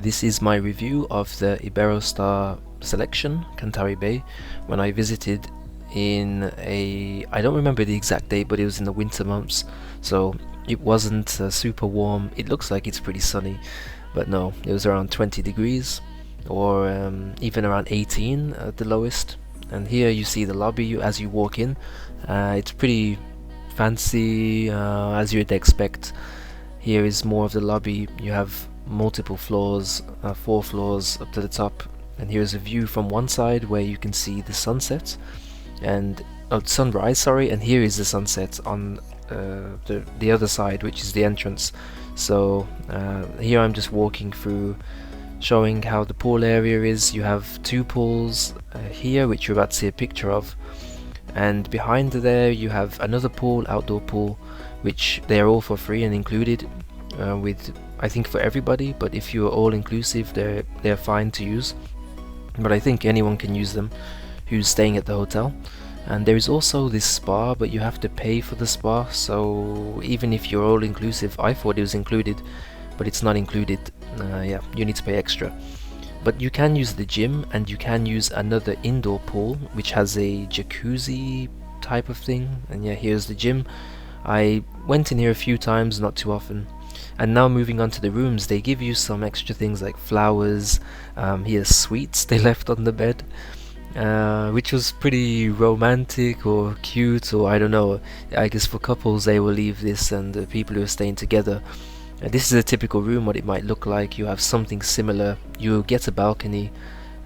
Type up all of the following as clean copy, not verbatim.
This is my review of the Iberostar Selection Kantaoui Bay when I visited I don't remember the exact date, but it was in the winter months, so it wasn't super warm. It looks like it's pretty sunny, but no, it was around 20 degrees or even around 18 at the lowest. And here you see the lobby as you walk in. It's pretty fancy, as you'd expect. Here is more of the lobby. You have multiple floors, 4 floors up to the top, and here's a view from one side where you can see the sunset and sunrise, sorry, and here is the sunset on the other side, which is the entrance. So here I'm just walking through, showing how the pool area is. You have 2 pools here, which you're about to see a picture of, and behind there you have another pool, outdoor pool, which they are all for free and included with, I think, for everybody, but if you're all inclusive they're fine to use, but I think anyone can use them who's staying at the hotel. And there is also this spa, but you have to pay for the spa, so even if you're all inclusive, I thought it was included, but it's not included. Yeah, you need to pay extra. But you can use the gym, and you can use another indoor pool which has a jacuzzi type of thing. And yeah, here's the gym. I went in here a few times, not too often. And now moving on to the rooms, they give you some extra things like flowers. Here's sweets they left on the bed, which was pretty romantic or cute, or I don't know. I guess for couples they will leave this, and the people who are staying together. This is a typical room, what it might look like. You have something similar. You get a balcony.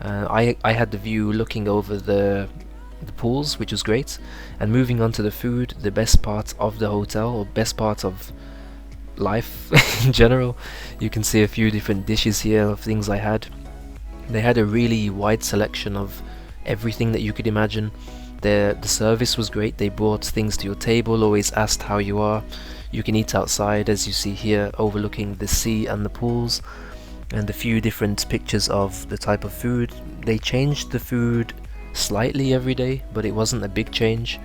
I had the view looking over the pools, which was great. And moving on to the food, the best part of the hotel, or best part of life in general. You can see a few different dishes here of things I had. They had a really wide selection of everything that you could imagine. The service was great. They brought things to your table, always asked how you are. You can eat outside, as you see here, overlooking the sea and the pools, and a few different pictures of the type of food. They changed the food slightly every day, but it wasn't a big change.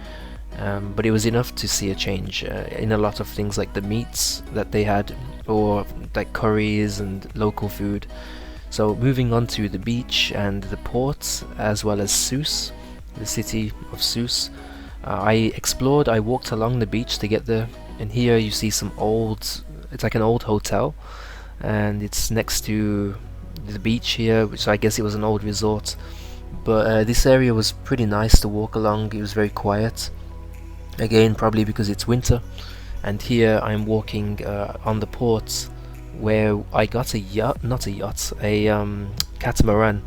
But it was enough to see a change in a lot of things, like the meats that they had, or like curries and local food. So moving on to the beach and the port, as well as Sousse, the city of Sousse. I walked along the beach to get there, and here you see it's like an old hotel, and it's next to the beach here, which I guess it was an old resort. But this area was pretty nice to walk along. It was very quiet, again probably because it's winter. And here I'm walking on the port, where I got a catamaran,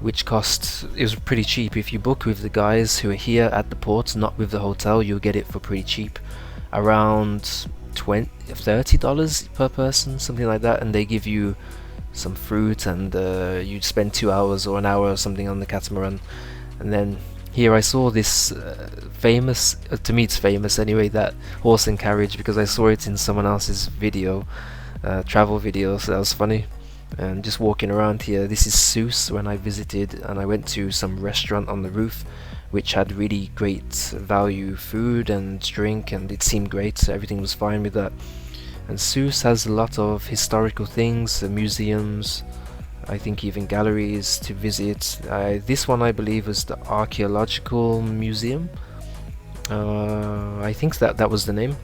which it was pretty cheap. If you book with the guys who are here at the port, not with the hotel, you'll get it for pretty cheap, around $30 per person, something like that. And they give you some fruit, and you spend 2 hours or an hour or something on the catamaran. And then here I saw this famous, to me it's famous anyway, that horse and carriage, because I saw it in someone else's video, travel video, so that was funny. And just walking around here, this is Sousse when I visited, and I went to some restaurant on the roof which had really great value food and drink, and it seemed great, so everything was fine with that. And Sousse has a lot of historical things, museums, I think even galleries to visit. This one I believe was the Archaeological Museum. I think that was the name.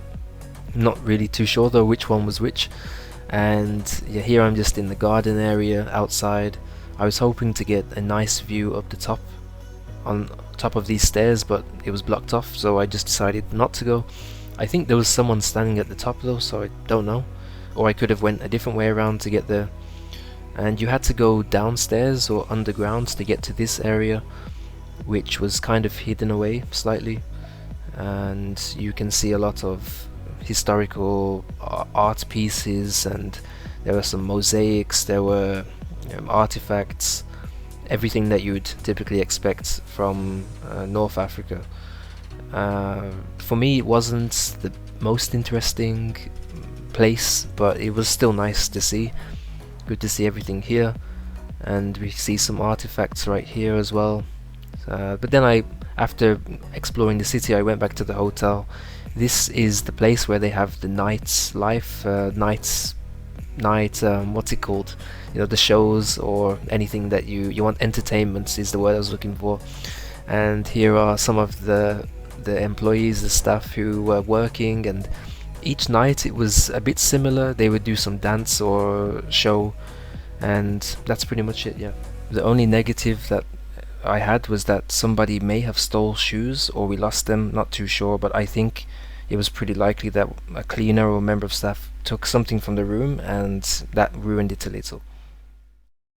Not really too sure though which one was which. And yeah, here I'm just in the garden area outside. I was hoping to get a nice view up the top, on top of these stairs, but it was blocked off, so I just decided not to go. I think there was someone standing at the top though, so I don't know, or I could have went a different way around to get there. And you had to go downstairs or underground to get to this area, which was kind of hidden away slightly. And you can see a lot of historical art pieces, and there were some mosaics, there were artifacts, everything that you'd typically expect from North Africa. For me it wasn't the most interesting place, but it was still nice to see. Good to see everything here, and we see some artifacts right here as well. But then after exploring the city, I went back to the hotel. This is the place where they have the night's life, night, what's it called? The shows or anything that you want. Entertainment is the word I was looking for. And here are some of the employees, the staff who were working, and each night it was a bit similar. They would do some dance or show, and that's pretty much it. Yeah. The only negative that I had was that somebody may have stole shoes or we lost them, not too sure, but I think it was pretty likely that a cleaner or member of staff took something from the room and that ruined it a little.